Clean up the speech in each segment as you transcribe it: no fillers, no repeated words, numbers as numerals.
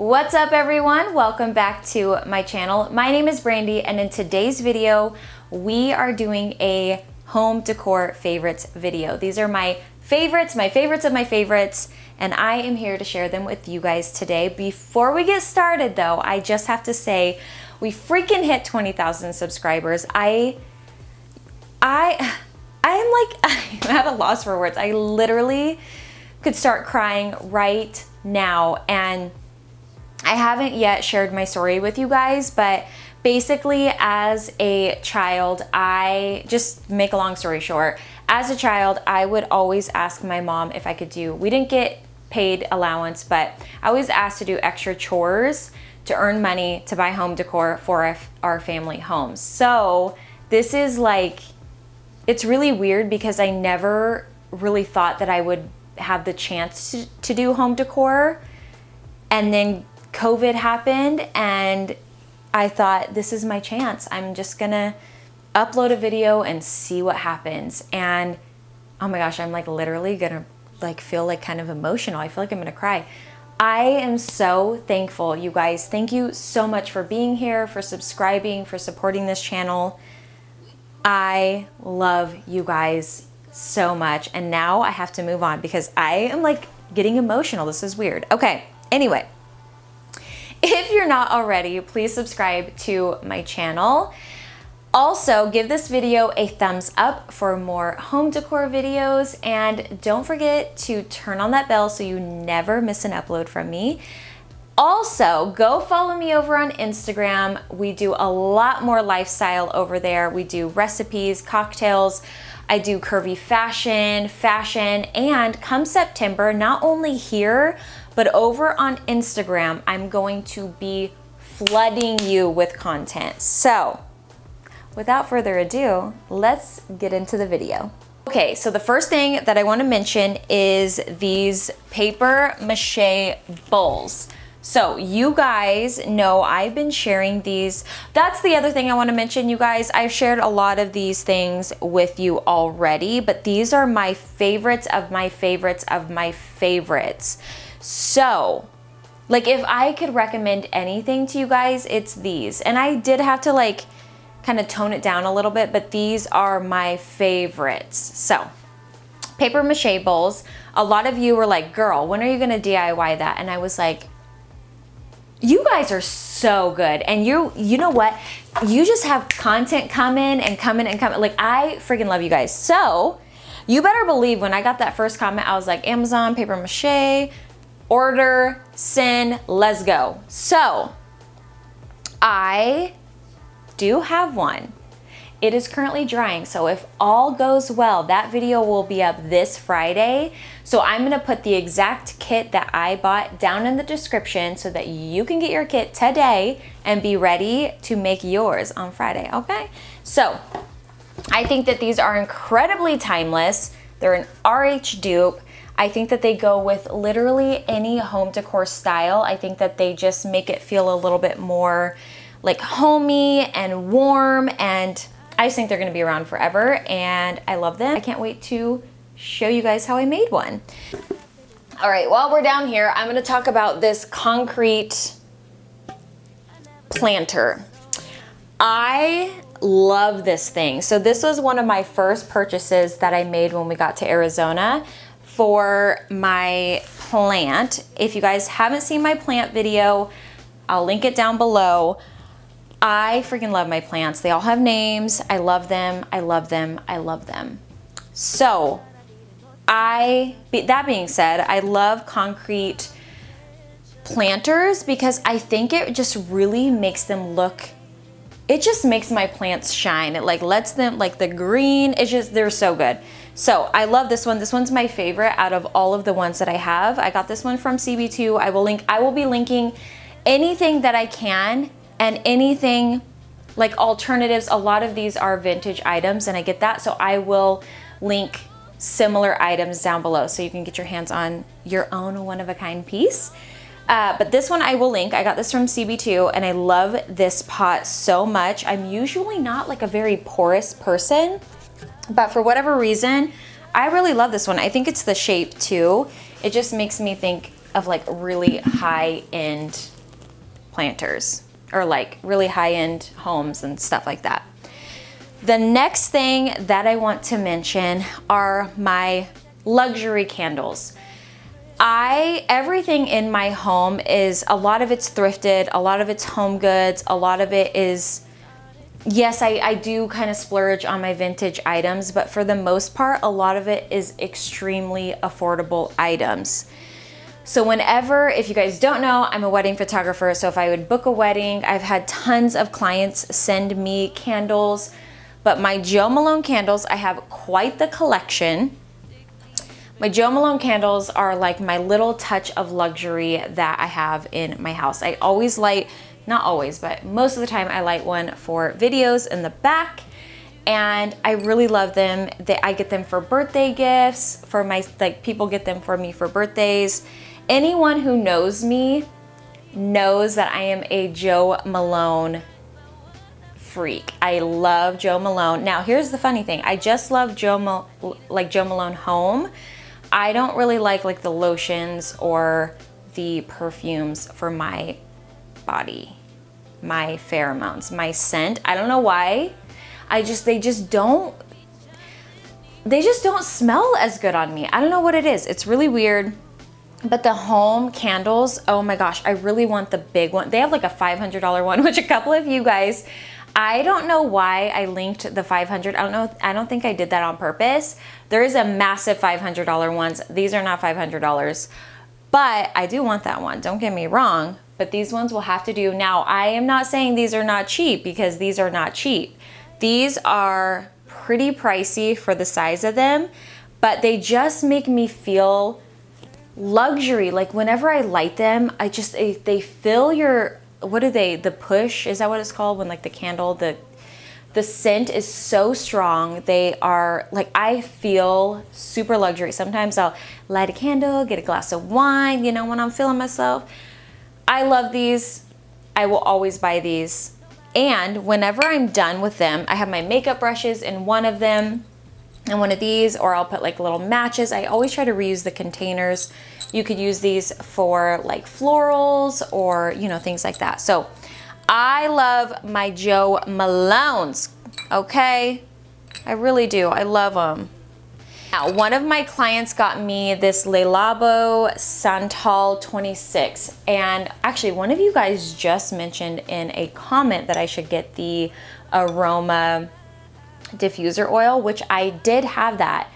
What's up everyone? Welcome back to my channel. My name is Brandy and in today's video we are doing a home decor favorites video. These are my favorites of my favorites, and I am here to share them with you guys today. Before we get started though, I just have to say we freaking hit 20,000 subscribers. I'm at a loss for words. I literally could start crying right now, and I haven't yet shared my story with you guys, but basically as a child, just make a long story short, as a child, I would always ask my mom if I could we didn't get paid allowance, but I was asked to do extra chores to earn money to buy home decor for our family homes. So this is like, it's really weird because I never really thought that I would have the chance to do home decor, and then COVID happened and I thought, this is my chance. I'm just gonna upload a video and see what happens. And oh my gosh, I'm like literally gonna feel like kind of emotional. I feel like I'm gonna cry. I am so thankful, you guys. Thank you so much for being here, for subscribing, for supporting this channel. I love you guys so much. And now I have to move on because I am like getting emotional. This is weird. Okay, anyway. If you're not already, please subscribe to my channel. Also, give this video a thumbs up for more home decor videos, and don't forget to turn on that bell so you never miss an upload from me. Also, go follow me over on Instagram. We do a lot more lifestyle over there. We do recipes, cocktails. I do curvy fashion, and come September, not only here, but over on Instagram, I'm going to be flooding you with content. So, without further ado, let's get into the video. Okay, so the first thing that I want to mention is these paper mache bowls. So you guys know I've been sharing these. That's the other thing I want to mention, you guys. I've shared a lot of these things with you already, but these are my favorites of my favorites of my favorites. So, like, if I could recommend anything to you guys, it's these. And I did have to kind of tone it down a little bit, but these are my favorites. So, paper mache bowls. A lot of you were like, girl, when are you gonna DIY that? And I was like, you guys are so good. And you know what? You just have content coming and coming and coming. Like, I freaking love you guys. So, you better believe when I got that first comment, I was like, Amazon, paper mache, order, send, let's go. So, I do have one. It is currently drying, so if all goes well, that video will be up this Friday. So I'm gonna put the exact kit that I bought down in the description so that you can get your kit today and be ready to make yours on Friday, okay? So, I think that these are incredibly timeless. They're an RH dupe. I think that they go with literally any home decor style. I think that they just make it feel a little bit more like homey and warm, and I just think they're gonna be around forever, and I love them. I can't wait to show you guys how I made one. All right, while we're down here, I'm gonna talk about this concrete planter. I love this thing. So this was one of my first purchases that I made when we got to Arizona for my plant. If you guys haven't seen my plant video, I'll link it down below. I freaking love my plants. They all have names. I love them. I love them. I love them. So, that being said, I love concrete planters because I think it just really makes them look, it just makes my plants shine. It lets them, the green, they're so good. So I love this one. This one's my favorite out of all of the ones that I have. I got this one from CB2. I will be linking anything that I can, and anything alternatives. A lot of these are vintage items, and I get that, so I will link similar items down below so you can get your hands on your own one-of-a-kind piece. But this one I will link. I got this from CB2, and I love this pot so much. I'm usually not a very porous person, but for whatever reason, I really love this one. I think it's the shape too. It just makes me think of really high-end planters or like really high-end homes and stuff like that. The next thing that I want to mention are my luxury candles. Everything in my home is, a lot of it's thrifted, a lot of it's home goods, a lot of it is, yes, I do kind of splurge on my vintage items, but for the most part, a lot of it is extremely affordable items. So whenever, if you guys don't know, I'm a wedding photographer, so if I would book a wedding, I've had tons of clients send me candles, but my JoMalone candles, I have quite the collection. My JoMalone candles are like my little touch of luxury that I have in my house. I always light, not always, but most of the time I light one for videos in the back, and I really love them. I get them for birthday gifts, for my, like people get them for me for birthdays. Anyone who knows me knows that I am a JoMalone freak. I love JoMalone. Now here's the funny thing. I just love JoMalone Home. I don't really like the lotions or the perfumes for my body, my pheromones, my scent. I don't know why. They just don't smell as good on me. I don't know what it is. It's really weird. But the home candles, oh my gosh, I really want the big one. They have like a $500 one, which a couple of you guys, I don't know why I linked the $500. I don't think I did that on purpose. There is a massive $500 ones. These are not $500, but I do want that one. Don't get me wrong, but these ones will have to do. Now, I am not saying these are not cheap, because these are not cheap. These are pretty pricey for the size of them, but they just make me feel luxury. Like whenever I light them, they fill your, what are they, the push, is that what it's called, when like the candle, the scent is so strong. They are like, I feel super luxury. Sometimes I'll light a candle, get a glass of wine, you know, when I'm feeling myself. I love these. I will always buy these. And whenever I'm done with them, I have my makeup brushes in one of them and one of these, or I'll put like little matches. I always try to reuse the containers. You could use these for like florals or, you know, things like that. So I love my JoMalones, okay? I really do, I love them. Now, one of my clients got me this LeLabo Santal 26, and actually one of you guys just mentioned in a comment that I should get the aroma diffuser oil, which I did have that.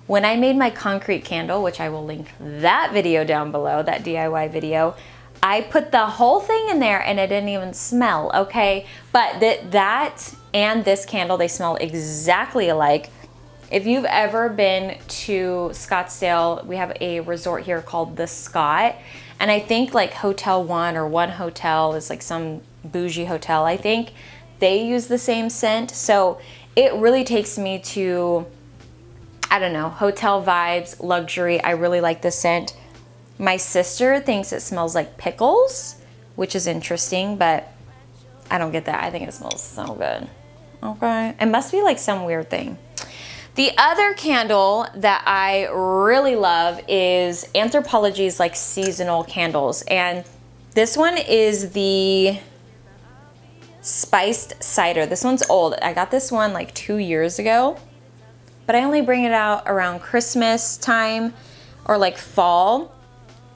When I made my concrete candle, which I will link that video down below, that DIY video, I put the whole thing in there and it didn't even smell, okay? But that and this candle, they smell exactly alike. If you've ever been to Scottsdale, we have a resort here called the Scott, and I think like Hotel One or One Hotel is like some bougie hotel, I think. They use the same scent, so it really takes me to, I don't know, hotel vibes, luxury. I really like the scent. My sister thinks it smells like pickles, which is interesting, but I don't get that. I think it smells so good. Okay, it must be like some weird thing. The other candle that I really love is Anthropologie's like seasonal candles, and this one is the spiced cider. This one's old. I got this one like 2 years ago, but I only bring it out around Christmas time or like fall.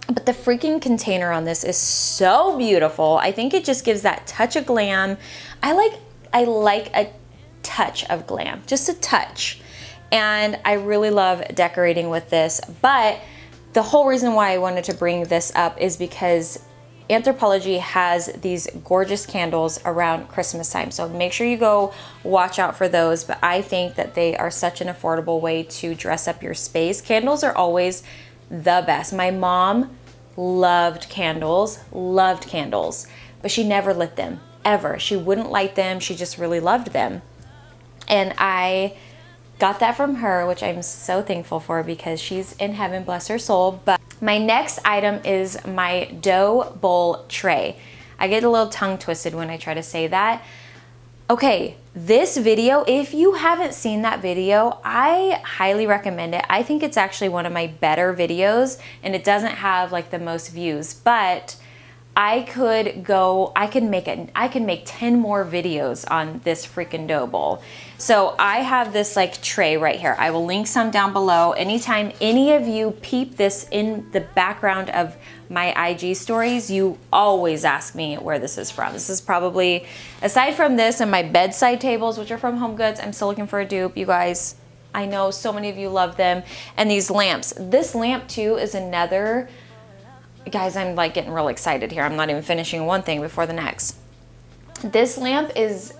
But the freaking container on this is so beautiful. I think it just gives that touch of glam. I like a touch of glam, just a touch. And I really love decorating with this. But the whole reason why I wanted to bring this up is because Anthropologie has these gorgeous candles around Christmas time. So make sure you go watch out for those. But I think that they are such an affordable way to dress up your space. Candles are always the best. My mom loved candles, but she never lit them, ever. She wouldn't light them. She just really loved them. And I got that from her, which I'm so thankful for because she's in heaven, bless her soul. But my next item is my dough bowl tray. I get a little tongue twisted when I try to say that. Okay, this video, if you haven't seen that video, I highly recommend it. I think it's actually one of my better videos, and it doesn't have like the most views, but I could make 10 more videos on this freaking dough bowl. So I have this like tray right here. I will link some down below. Anytime any of you peep this in the background of my IG stories, you always ask me where this is from. This is probably, aside from this and my bedside tables, which are from Home Goods, I'm still looking for a dupe, you guys. I know so many of you love them. And these lamps. This lamp too is another, guys, I'm like getting real excited here. I'm not even finishing one thing before the next. This lamp is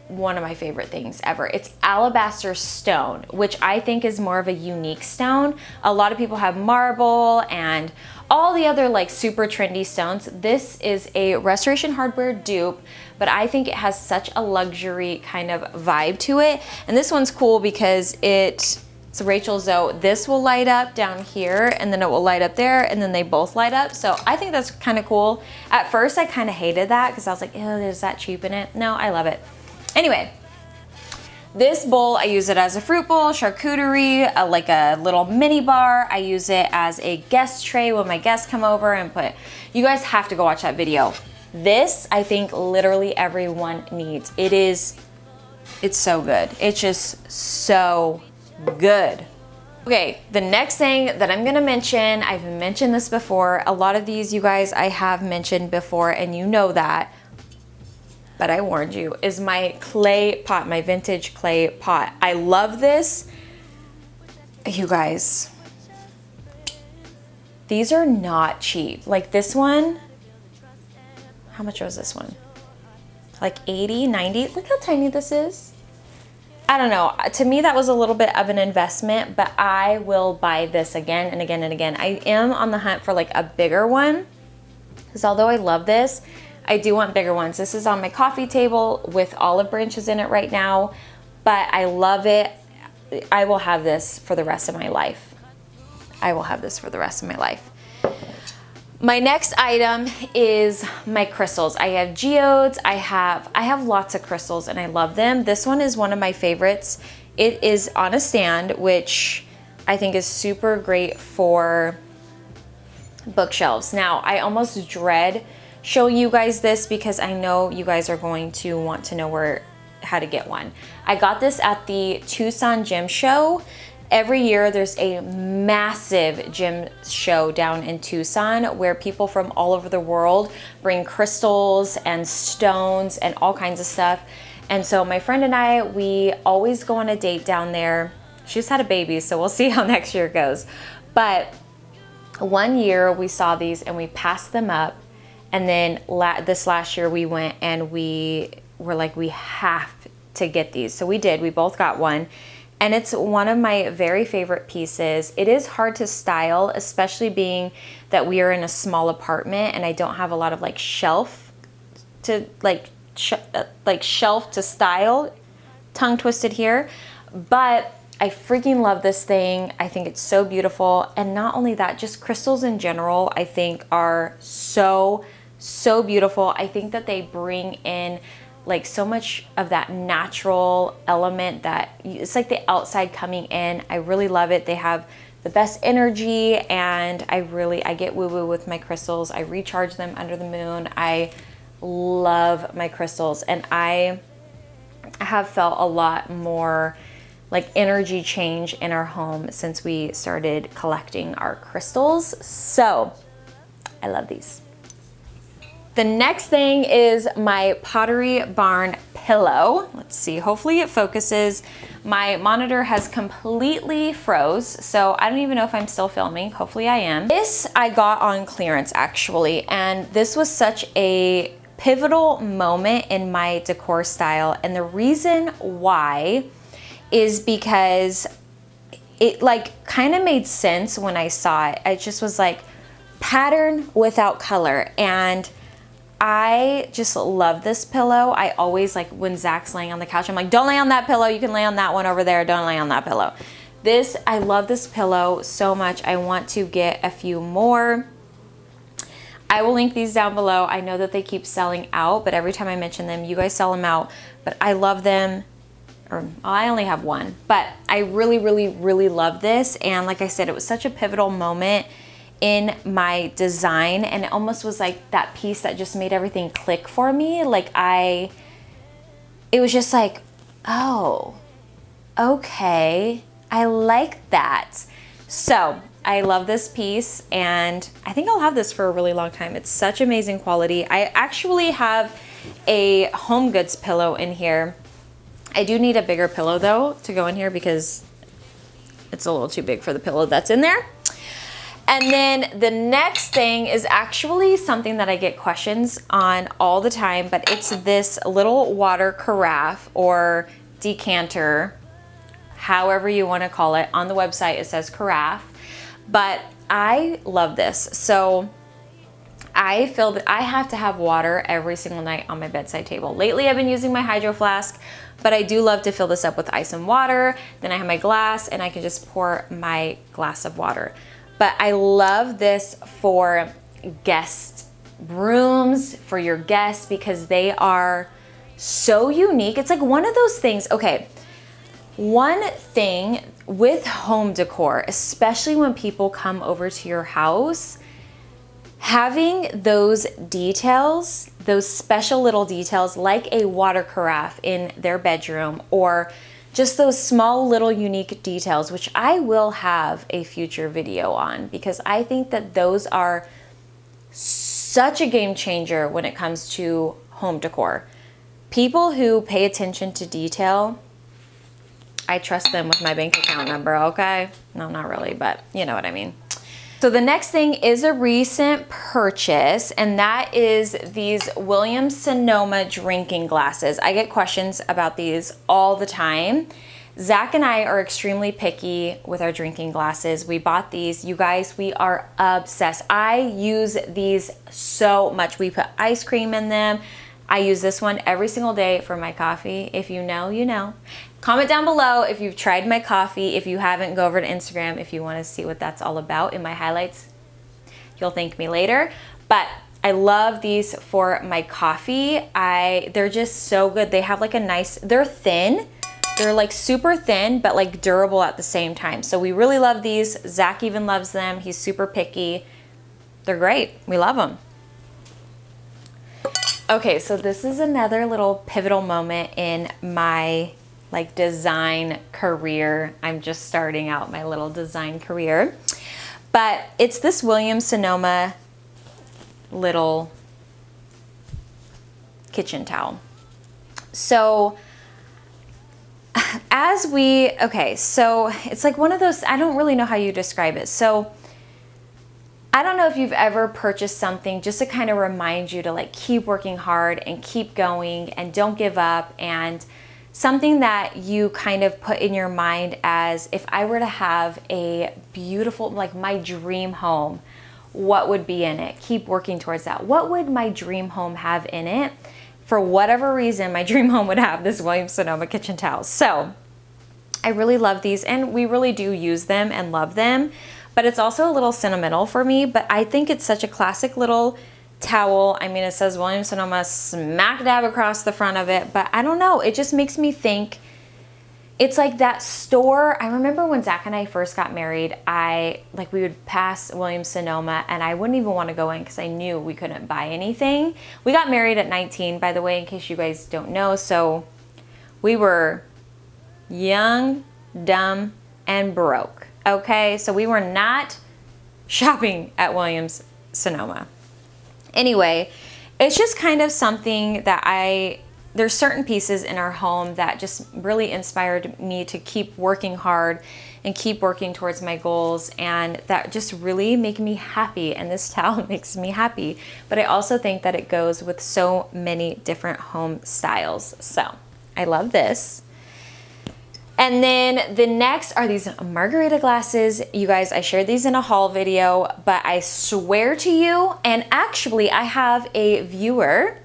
one of my favorite things ever. It's alabaster stone, which I think is more of a unique stone. A lot of people have marble and all the other like super trendy stones. This is a Restoration Hardware dupe, but I think it has such a luxury kind of vibe to it. And this one's cool because it's Rachel Zoe. This will light up down here and then it will light up there and then they both light up. So I think that's kind of cool. At first I kind of hated that because I was like, ew, there's that cheap in it. No, I love it. Anyway, this bowl, I use it as a fruit bowl, charcuterie, like a little mini bar. I use it as a guest tray when my guests come over and put, you guys have to go watch that video. This, I think literally everyone needs. It's so good. It's just so good. Okay, the next thing that I'm gonna mention, I've mentioned this before. A lot of these, you guys, I have mentioned before and you know that. But I warned you, is my clay pot, my vintage clay pot. I love this. You guys, these are not cheap. Like this one, how much was this one? Like 80, 90, look how tiny this is. I don't know, to me that was a little bit of an investment, but I will buy this again and again and again. I am on the hunt for like a bigger one, because although I love this, I do want bigger ones. This is on my coffee table with olive branches in it right now, but I love it. I will have this for the rest of my life. I will have this for the rest of my life. My next item is my crystals. I have geodes, I have lots of crystals and I love them. This one is one of my favorites. It is on a stand, which I think is super great for bookshelves. Now, I almost dread showing you guys this because I know you guys are going to want to know how to get one. I got this at the Tucson Gem Show. Every year there's a massive gem show down in Tucson where people from all over the world bring crystals and stones and all kinds of stuff. And so my friend and I, we always go on a date down there. She just had a baby, so we'll see how next year goes. But one year we saw these and we passed them up. And then this last year we went and we were like, we have to get these. So we did, we both got one. And it's one of my very favorite pieces. It is hard to style, especially being that we are in a small apartment and I don't have a lot of like shelf to shelf to style, tongue twisted here. But I freaking love this thing. I think it's so beautiful. And not only that, just crystals in general, I think are so beautiful. I think that they bring in like so much of that natural element that it's like the outside coming in. I really love it. They have the best energy and I get woo woo with my crystals. I recharge them under the moon. I love my crystals and I have felt a lot more like energy change in our home since we started collecting our crystals. So I love these. The next thing is my Pottery Barn pillow. Let's see, hopefully it focuses. My monitor has completely froze, so I don't even know if I'm still filming. Hopefully I am. This I got on clearance actually, and this was such a pivotal moment in my decor style. And the reason why is because it like kind of made sense when I saw it. It just was like pattern without color. And I just love this pillow. I always like when Zach's laying on the couch, I'm like, don't lay on that pillow. You can lay on that one over there. Don't lay on that pillow. I love this pillow so much. I want to get a few more. I will link these down below. I know that they keep selling out, but every time I mention them, you guys sell them out, but I love them. I only have one, but I really love this. And like I said, it was such a pivotal moment in my design, and it almost was like that piece that just made everything click for me. Like it was just like, oh, okay, I like that. So I love this piece, and I think I'll have this for a really long time. It's such amazing quality. I actually have a Home Goods pillow in here. I do need a bigger pillow though to go in here because it's a little too big for the pillow that's in there. And then the next thing is actually something that I get questions on all the time, but it's this little water carafe or decanter, however you want to call it. On the website it says carafe, but I love this. So I feel that I have to have water every single night on my bedside table. Lately I've been using my hydro flask, but I do love to fill this up with ice and water. Then I have my glass and I can just pour my glass of water. But I love this for guest rooms, for your guests, because they are so unique. It's like one of those things. Okay, one thing with home decor, especially when people come over to your house, having those details, those special little details like a water carafe in their bedroom, or just those small little unique details, which I will have a future video on, because I think that those are such a game changer when it comes to home decor. People who pay attention to detail, I trust them with my bank account number, okay? No, not really, but you know what I mean. So the next thing is a recent purchase, and that is these Williams-Sonoma drinking glasses. I get questions about these all the time. Zach and I are extremely picky with our drinking glasses. We bought these. You guys, we are obsessed. I use these so much. We put ice cream in them. I use this one every single day for my coffee. If you know, you know. Comment down below if you've tried my coffee. If you haven't, go over to Instagram if you want to see what that's all about in my highlights. You'll thank me later. But I love these for my coffee. They're just so good. They have like a nice, they're thin. They're like super thin, but like durable at the same time. So we really love these. Zach even loves them. He's super picky. They're great. We love them. Okay, so this is another little pivotal moment in my like design career. I'm just starting out my little design career, but it's this Williams-Sonoma little kitchen towel. So so it's like one of those, I don't really know how you describe it. So I don't know if you've ever purchased something just to kind of remind you to like keep working hard and keep going and don't give up, and something that you kind of put in your mind as, if I were to have a beautiful, like my dream home, what would be in it? Keep working towards that. What would my dream home have in it? For whatever reason, my dream home would have this Williams-Sonoma kitchen towel. So I really love these, and we really do use them and love them, but it's also a little sentimental for me. But I think it's such a classic little towel. I mean, it says Williams-Sonoma smack dab across the front of it, but I don't know, it just makes me think it's like that store. I remember when Zach and I first got married, we would pass Williams-Sonoma and I wouldn't even want to go in because I knew we couldn't buy anything. We got married at 19, by the way, in case you guys don't know. So we were young, dumb, and broke. Okay, so we were not shopping at Williams-Sonoma. Anyway, it's just kind of something that there's certain pieces in our home that just really inspired me to keep working hard and keep working towards my goals, and that just really make me happy, and this towel makes me happy. But I also think that it goes with so many different home styles. So I love this. And then the next are these Margarita glasses. You guys, I shared these in a haul video, but I swear to you, and actually I have a viewer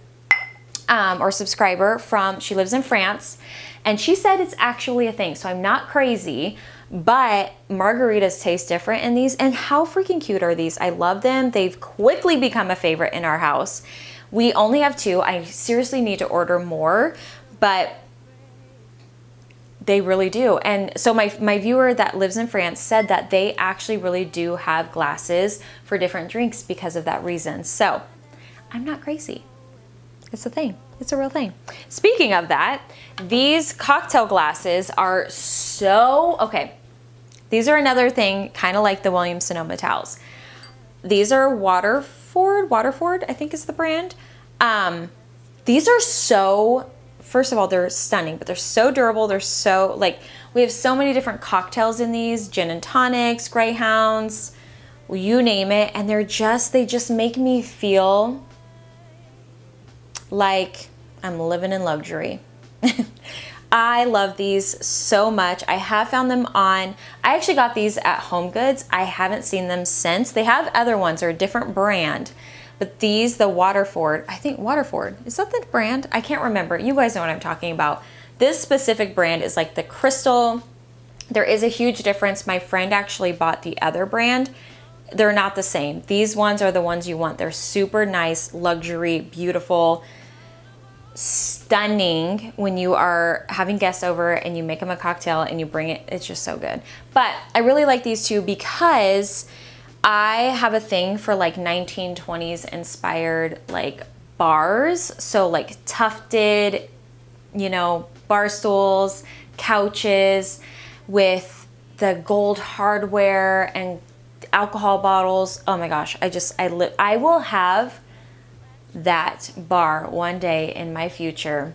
or subscriber she lives in France, and she said it's actually a thing. So I'm not crazy, but margaritas taste different in these, and how freaking cute are these? I love them. They've quickly become a favorite in our house. We only have 2. I seriously need to order more, but They really do. And so my viewer that lives in France said that they actually really do have glasses for different drinks because of that reason. So I'm not crazy. It's a thing. It's a real thing. Speaking of that, these cocktail glasses are so, okay. These are another thing, kind of like the Williams-Sonoma towels. These are Waterford, I think is the brand. These are so, first of all, they're stunning, but they're so durable. They're so, like, we have so many different cocktails in these, gin and tonics, greyhounds, you name it. And they just make me feel like I'm living in luxury. I love these so much. I have found them I actually got these at Home Goods. I haven't seen them since. They have other ones, they're a different brand. But these, the Waterford, I think Waterford, is that the brand? I can't remember. You guys know what I'm talking about. This specific brand is like the crystal. There is a huge difference. My friend actually bought the other brand. They're not the same. These ones are the ones you want. They're super nice, luxury, beautiful, stunning when you are having guests over and you make them a cocktail and you bring it. It's just so good. But I really like these two because I have a thing for like 1920s inspired like bars. So like tufted, you know, bar stools, couches with the gold hardware and alcohol bottles. Oh my gosh, I will have that bar one day in my future,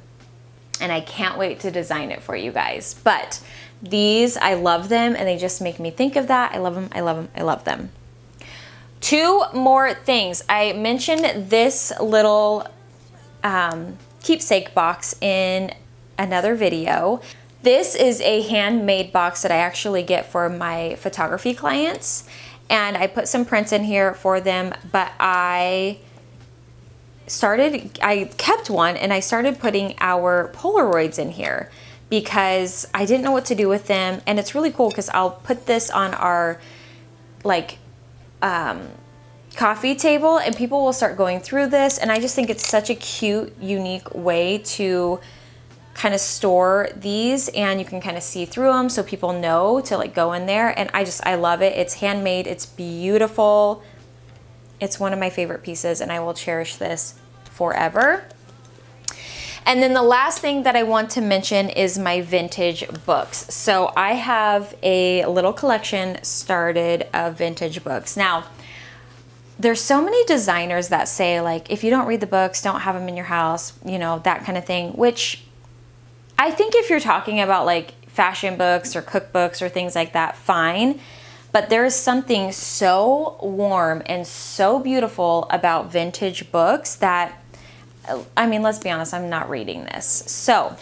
and I can't wait to design it for you guys. But these, I love them, and they just make me think of that. I love them, I love them, I love them. Two more things. I mentioned this little keepsake box in another video. This is a handmade box that I actually get for my photography clients, and I put some prints in here for them, but I kept one and I started putting our Polaroids in here because I didn't know what to do with them. And it's really cool because I'll put this on our like coffee table and people will start going through this. And I just think it's such a cute, unique way to kind of store these, and you can kind of see through them so people know to like go in there. And I love it. It's handmade. It's beautiful. It's one of my favorite pieces, and I will cherish this forever. And then the last thing that I want to mention is my vintage books. So I have a little collection started of vintage books. Now, there's so many designers that say like, if you don't read the books, don't have them in your house, you know, that kind of thing, which I think if you're talking about like fashion books or cookbooks or things like that, fine. But there is something so warm and so beautiful about vintage books that, I mean, let's be honest, I'm not reading this. So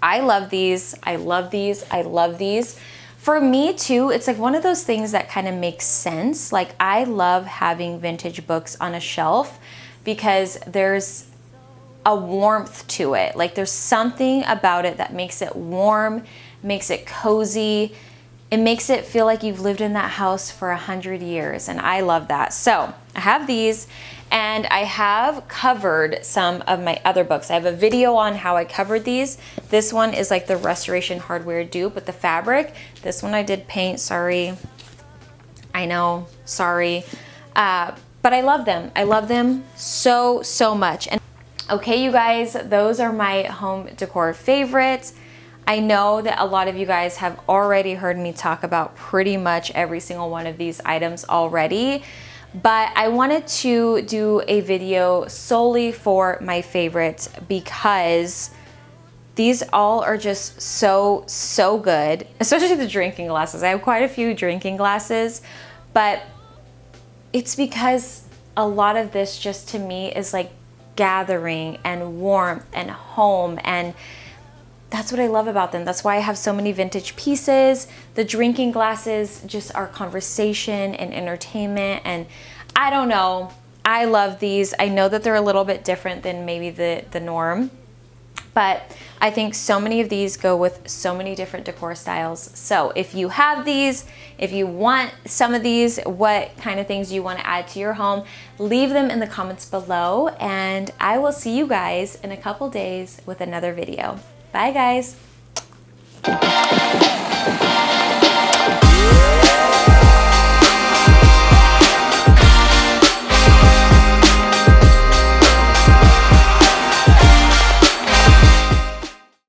I love these. I love these. I love these. For me too, it's like one of those things that kind of makes sense. Like I love having vintage books on a shelf because there's a warmth to it. Like there's something about it that makes it warm, makes it cozy. It makes it feel like you've lived in that house for 100 years, and I love that. So I have these, and I have covered some of my other books. I have a video on how I covered these. This one is like the Restoration Hardware dupe with the fabric. This one I did paint, sorry. I know, sorry. But I love them. I love them so, so much. And okay, you guys, those are my home decor favorites. I know that a lot of you guys have already heard me talk about pretty much every single one of these items already, but I wanted to do a video solely for my favorites because these all are just so, so good, especially the drinking glasses. I have quite a few drinking glasses, but it's because a lot of this just to me is like gathering and warmth and home, and that's what I love about them. That's why I have so many vintage pieces. The drinking glasses just are conversation and entertainment, and I don't know, I love these. I know that they're a little bit different than maybe the norm, but I think so many of these go with so many different decor styles. So if you have these, if you want some of these, what kind of things you want to add to your home, leave them in the comments below, and I will see you guys in a couple days with another video. Bye guys.